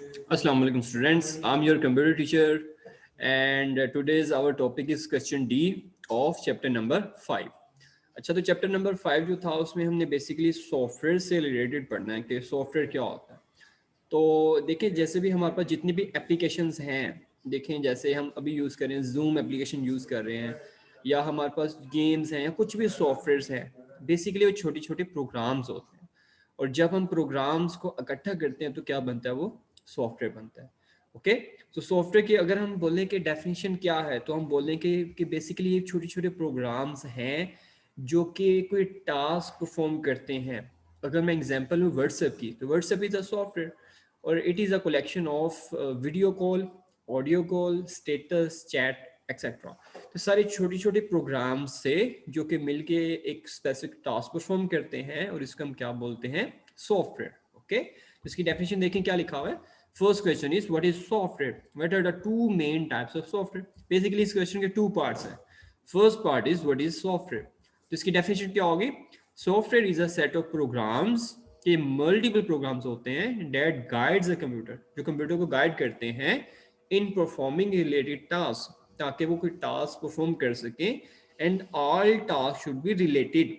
Assalamu alaikum students. I'm your computer teacher and today's our topic is question D of chapter number 5. अच्छा, तो chapter number 5 जो था उसमें हमने basically software से रिलेटेड पढ़ना है कि सॉफ्टवेयर क्या होता है। तो देखें, जैसे भी हमारे पास जितनी भी एप्लीकेशंस हैं, देखें जैसे हम अभी यूज़ कर रहे हैं, जूम एप्लीकेशन यूज़ कर रहे हैं या हमारे पास गेम्स हैं या कुछ भी सॉफ्टवेयर्स हैं, बेसिकली वो छोटे छोटे प्रोग्राम्स होते हैं। और जब हम प्रोग्राम्स को इकट्ठा करते हैं तो क्या बनता है, वो सॉफ्टवेयर बनता है। ओके, तो सॉफ्टवेयर की अगर हम बोलें कि डेफिनेशन क्या है, तो हम बोलें कि बेसिकली ये छोटे छोटे प्रोग्राम्स हैं जो कि कोई टास्क परफॉर्म करते हैं। अगर मैं एग्जांपल लूँ व्हाट्सएप की, तो व्हाट्सएप इज़ अ सॉफ्टवेयर और it is a collection of video call, audio call, status, chat etcetera. तो सारे छोटे छोटे प्रोग्राम से जो कि मिलके एक स्पेसिफिक टास्क परफॉर्म करते हैं और इसको हम क्या बोलते हैं, सॉफ्टवेयर। ओके, इसकी डेफिनेशन देखें क्या लिखा हुआ है। First question is what is software, what are the two main types of software. Basically इस क्वेश्चन के टू पार्ट्स हैं। First part is what is software, तो इसकी डेफिनेशन क्या होगी। Software is a set of programs के multiple programs होते हैं डेट गाइड्स अ कंप्यूटर, जो कंप्यूटर को गाइड करते हैं इन परफॉर्मिंग रिलेटेड टास्क, ताकि वो कोई टास्क परफॉर्म कर सके। And all task should be related.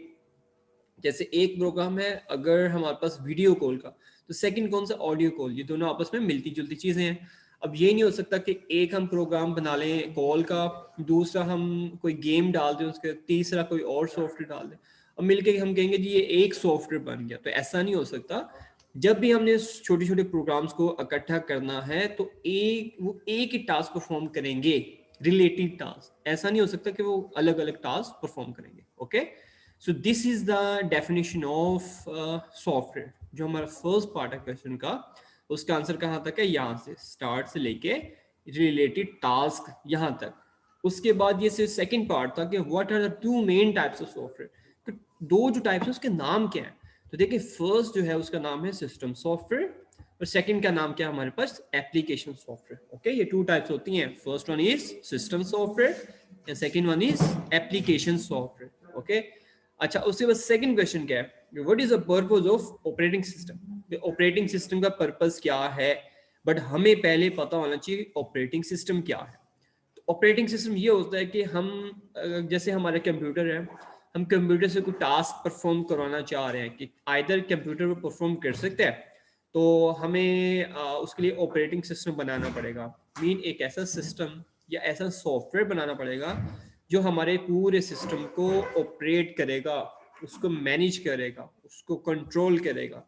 जैसे एक प्रोग्राम है अगर हमारे पास वीडियो कॉल का, तो सेकंड कौन सा, ऑडियो कॉल। ये दोनों आपस में मिलती जुलती चीजें हैं। अब ये नहीं हो सकता कि एक हम प्रोग्राम बना लें कॉल का, दूसरा हम कोई गेम डाल दें उसके, तीसरा कोई और सॉफ्टवेयर डाल दें और मिलके हम कहेंगे जी ये एक सॉफ्टवेयर बन गया। तो ऐसा नहीं हो सकता। जब भी हमने छोटे छोटे प्रोग्राम्स को इकट्ठा करना है तो एक ही टास्क परफॉर्म करेंगे, रिलेटेड टास्क। ऐसा नहीं हो सकता कि वो अलग अलग टास्क परफॉर्म करेंगे। Okay, so this is the definition of software. जो हमारा फर्स्ट पार्ट है क्वेश्चन का, उसका आंसर कहाँ तक है, यहाँ से स्टार्ट से लेके रिलेटेड टास्क यहाँ तक। उसके बाद ये सिर्फ सेकंड पार्ट था कि what are the two main types of software. तो दो जो टाइप्स है उसके नाम क्या है। तो देखिए, फर्स्ट जो है उसका नाम है सिस्टम सॉफ्टवेयर और सेकंड का नाम क्या है हमारे पास, एप्लीकेशन सॉफ्टवेयर। ओके, ये टू टाइप्स होती हैं। First one is system software and second one is application software. Okay, अच्छा, उसके बाद सेकंड क्वेश्चन क्या है, what is the purpose of operating system. Operating system का पर्पस क्या है, बट हमें पहले पता होना चाहिए ऑपरेटिंग सिस्टम क्या है। ऑपरेटिंग सिस्टम ये होता है कि हम जैसे हमारा कंप्यूटर है, हम कंप्यूटर से कोई टास्क परफॉर्म करवाना चाह रहे हैं कि आइदर कंप्यूटर पर परफॉर्म कर सकते हैं, तो हमें उसके लिए ऑपरेटिंग सिस्टम बनाना पड़ेगा। मीन एक ऐसा सिस्टम या ऐसा सॉफ्टवेयर बनाना पड़ेगा जो हमारे पूरे सिस्टम को ऑपरेट करेगा, उसको मैनेज करेगा, उसको कंट्रोल करेगा।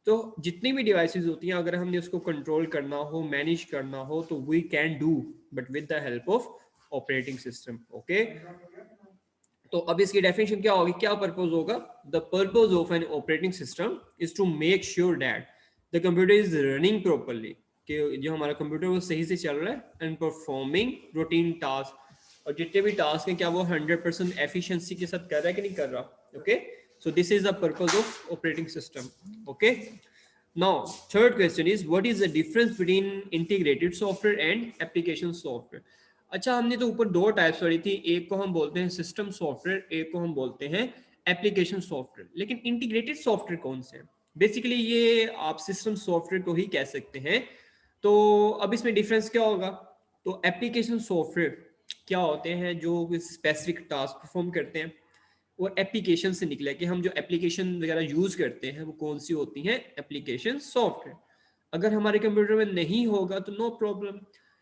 तो जितनी भी डिवाइसेस होती हैं, अगर हमने उसको कंट्रोल करना हो, मैनेज करना हो, तो we can do, but with the help of operating system. Okay, तो अब इसकी डेफिनेशन क्या होगी, क्या पर्पज होगा। The purpose of an operating system is to make sure that the computer is running properly, कि जो हमारा कंप्यूटर वो सही से चल रहा है, एंड परफॉर्मिंग रूटीन टास्क, और जितने भी टास्क हैं क्या वो 100% एफिशिएंसी के साथ कर रहा है कि नहीं कर रहा। Okay, so this is the purpose of operating system. Okay, now third question is what is the difference between integrated software and application software. अच्छा, हमने तो ऊपर दो टाइप्स पढ़ी थी, एक को हम बोलते हैं सिस्टम सॉफ्टवेयर, एक को हम बोलते हैं एप्लीकेशन सॉफ्टवेयर। लेकिन इंटीग्रेटेड सॉफ्टवेयर कौन से हैं। बेसिकली ये आप सिस्टम सॉफ्टवेयर को ही कह सकते हैं। तो अब इसमें डिफरेंस क्या होगा। तो एप्लीकेशन सॉफ्टवेयर क्या होते हैं, जो स्पेसिफिक टास्क परफॉर्म करते हैं। और एप्लीकेशन से निकला कि हम जो एप्लीकेशन वगैरह यूज करते हैं वो कौन सी होती हैं, एप्लीकेशन सॉफ्टवेयर। अगर हमारे कंप्यूटर में नहीं होगा तो नो प्रॉब्लम।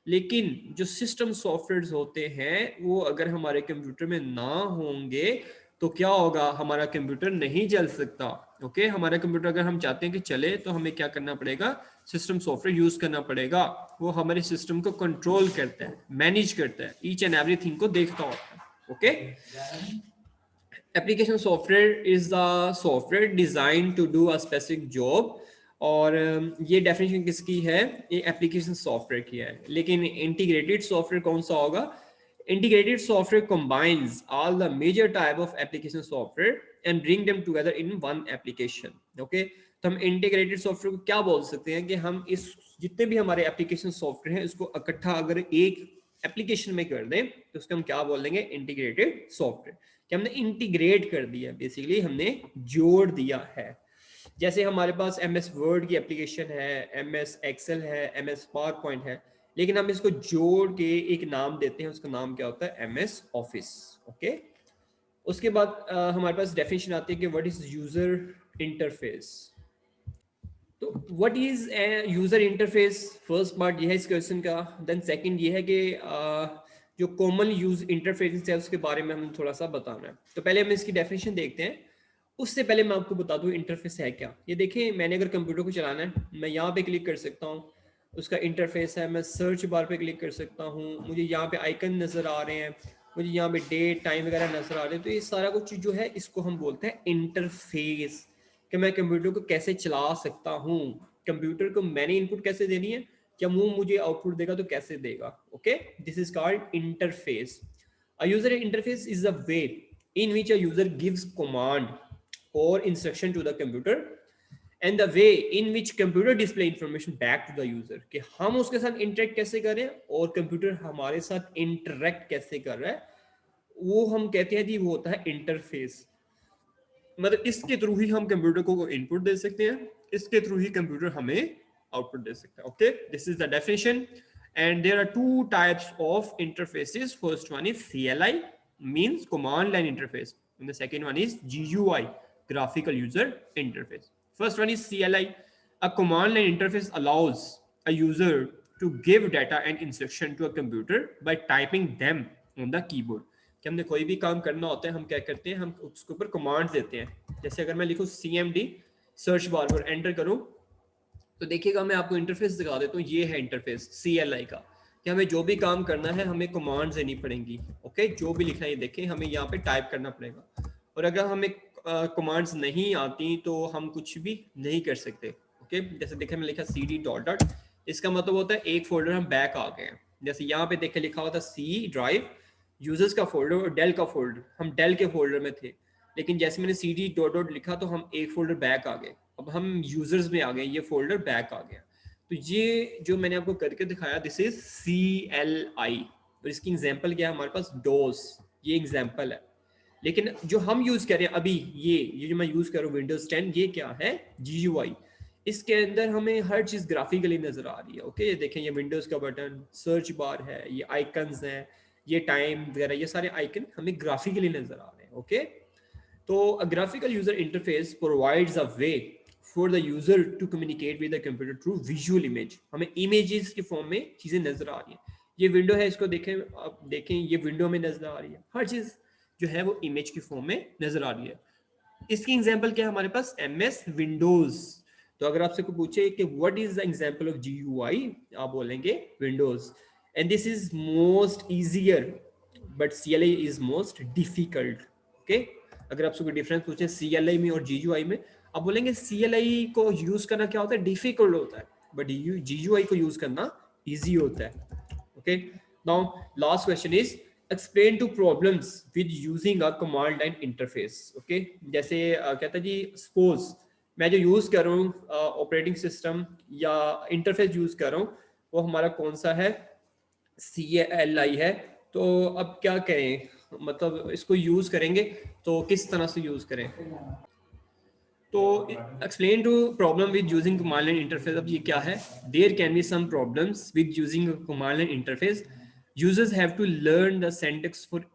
लेकिन जो सिस्टम सॉफ्टवेयर होते हैं वो अगर हमारे कंप्यूटर में ना होंगे तो क्या होगा, हमारा कंप्यूटर नहीं चल सकता। ओके, हमारा कंप्यूटर अगर हम चाहते हैं कि चले तो हमें क्या करना पड़ेगा, सिस्टम सॉफ्टवेयर यूज करना पड़ेगा। वो हमारे सिस्टम को कंट्रोल करता है, मैनेज करता है, ईच एंड एवरीथिंग को देखता होता है। Okay, application software is the software design to do a specific job. और ये डेफिनेशन किसकी है, ये एप्लीकेशन सॉफ्टवेयर की है। लेकिन इंटीग्रेटेड सॉफ्टवेयर कौन सा होगा, integrated software combines all the major type of application software and bring them together in one application. Okay, तो हम इंटीग्रेटेड सॉफ्टवेयर को क्या बोल सकते हैं कि हम इस जितने भी हमारे एप्लीकेशन सॉफ्टवेयर हैं इसको इकट्ठा अगर एक एप्लीकेशन में कर दें तो उसको हम क्या बोल देंगे, इंटीग्रेटेड सॉफ्टवेयर। कि हमने इंटीग्रेट कर दिया, बेसिकली हमने जोड़ दिया है। जैसे हमारे पास एम एस वर्ड की एप्लीकेशन है, एम एस एक्सेल है, एम एस पावर पॉइंट है, लेकिन हम इसको जोड़ के एक नाम देते हैं, उसका नाम क्या होता है, एम एस ऑफिस। ओके, उसके बाद हमारे पास डेफिनेशन आती है कि व्हाट इज यूजर इंटरफेस। तो what is user interface, first part ये है इस क्वेश्चन का। देन सेकंड ये है कि जो कॉमन यूज इंटरफेस है उसके बारे में हमें थोड़ा सा बताना है। तो पहले हम इसकी डेफिनेशन देखते हैं, उससे पहले मैं आपको बता दूं इंटरफेस है क्या। ये देखिए, मैंने अगर कंप्यूटर को चलाना है, मैं यहाँ पे क्लिक कर सकता हूँ, उसका इंटरफेस है। मैं सर्च बार पे क्लिक कर सकता हूँ, मुझे यहाँ पे आइकन नज़र आ रहे हैं, मुझे यहाँ पे डेट टाइम वगैरह नज़र आ रहे हैं। तो ये सारा कुछ जो है इसको हम बोलते हैं इंटरफेस, कि मैं कंप्यूटर को कैसे चला सकता हूँ, कंप्यूटर को मैंने इनपुट कैसे देनी है, क्या वो मुझे आउटपुट देगा तो कैसे देगा। Okay, this is called interface. A user interface is a way in which a user gives command or instruction to the computer and the way in which computer display information back to the user, कि हम उसके साथ interact कैसे कर रहे हैं और computer हमारे साथ इंटरेक्ट कैसे कर रहा है, वो हम कहते हैं जी वो होता है इंटरफेस। मतलब इसके थ्रू ही हम कंप्यूटर को इनपुट दे सकते हैं, इसके थ्रू ही कंप्यूटर हमें आउटपुट दे सकता है। Okay, this is the definition. And there are two types of interfaces. First one is CLI, means command line interface, and the second one is GUI, graphical user interface. First one is CLI. A command line interface allows a user to give data and instruction to a computer by typing them on the keyboard. कि हमने कोई भी काम करना होता है, हम क्या करते हैं, हम उसके ऊपर कमांड्स देते हैं। जैसे अगर मैं लिखूँ CMD, सर्च बार पर एंटर करूँ, तो देखिएगा मैं आपको इंटरफेस दिखा देता हूँ। ये है इंटरफेस CLI का, कि हमें जो भी काम करना है हमें कमांड्स देनी पड़ेंगी। ओके, जो भी लिखना है देखें हमें यहाँ पे टाइप करना पड़ेगा, और अगर हमें कमांड्स नहीं आती तो हम कुछ भी नहीं कर सकते। ओके, जैसे देखें मैं लिखा CD डॉट डॉट, इसका मतलब होता है एक फोल्डर हम बैक आ गए हैं। जैसे यहाँ पे देखे लिखा हुआ था C ड्राइव यूजर्स का फोल्डर और डेल का फोल्डर, हम डेल के फोल्डर में थे, लेकिन जैसे मैंने CD डॉट डॉट लिखा तो हम एक फोल्डर बैक आ गए, अब हम यूजर्स में आ गए, ये फोल्डर बैक आ गया। तो ये जो मैंने आपको करके दिखाया, दिस इज CLI। और इसकी एग्जांपल क्या है, हमारे पास डोस, ये एग्जांपल है। लेकिन जो हम यूज कर रहे हैं अभी, ये जो मैं यूज कर रहा हूँ विंडोज 10, ये क्या है, GUI। इसके अंदर हमें हर चीज ग्राफिकली नजर आ रही है। ओके, ये देखें, ये विंडोज का बटन, सर्च बार है, ये आइकन्स हैं, ये टाइम वगैरह, ये सारे आइकन हमें ग्राफिकली नजर आ रहे हैं। ओके, तो a graphical user interface provides a way for the user to communicate with the computer through visual image। हमें images के फॉर्म में चीजें नजर आ रही हैं। ये विंडो है, इसको देखें, आप देखें ये विंडो में नजर आ रही है, हर चीज जो है वो इमेज की फॉर्म में नजर आ रही है। इसकी एग्जांपल क्या है हमारे पास, MS विंडोज। तो अगर आपसे कोई पूछे कि what is the example of GUI, आप बोलेंगे Windows. And this is most easier but CLI is most difficult. Okay, अगर आपसे कोई डिफरेंस पूछे CLI में और GUI में, आप बोलेंगे CLI को यूज करना क्या होता है, डिफिकल्ट होता है, बट GUI को यूज करना इजी होता है। Okay, now last question is explain two problems with using a command line interface। Okay, जैसे कहता है जी, suppose मैं जो यूज कर रहा हूँ ऑपरेटिंग सिस्टम या इंटरफेस यूज कर रहा हूँ, वो हमारा कौन सा है, CLI है। तो अब क्या करें, मतलब इसको यूज करेंगे तो किस तरह से यूज करें। तो explain two problem with using command line interface. अब ये क्या है, there can be some problems with using command line interface. Users have to learn the syntax for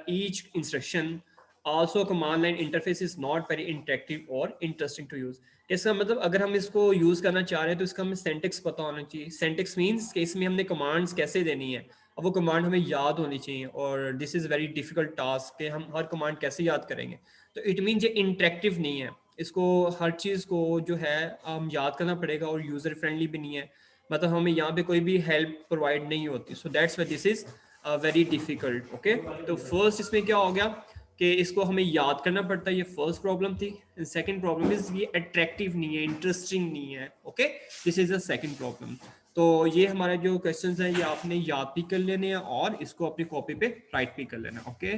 each instruction. Also command line interface is not very interactive और interesting to use. इसका मतलब अगर हम इसको यूज करना चाह रहे हैं तो इसका हमें सिंटैक्स पता होना चाहिए। सिंटैक्स मींस कि इसमें हमने कमांड्स कैसे देनी है, अब वो कमांड हमें याद होनी चाहिए, और this is very difficult task कि हम हर कमांड कैसे याद करेंगे। तो इट मीन ये इंटरेक्टिव नहीं है, इसको हर चीज़ को जो है हम याद करना पड़ेगा, और यूज़र फ्रेंडली भी नहीं है, मतलब हमें यहाँ पे कोई भी हेल्प प्रोवाइड नहीं होती। So that's why this is very difficult. Okay, तो फर्स्ट इसमें क्या हो गया कि इसको हमें याद करना पड़ता है, ये फर्स्ट प्रॉब्लम थी। सेकंड प्रॉब्लम इज ये अट्रैक्टिव नहीं है, इंटरेस्टिंग नहीं है। Okay, this is the second problem. तो ये हमारे जो क्वेश्चंस हैं ये आपने याद भी कर लेने हैं और इसको अपनी कॉपी पे राइट भी कर लेना। ओके।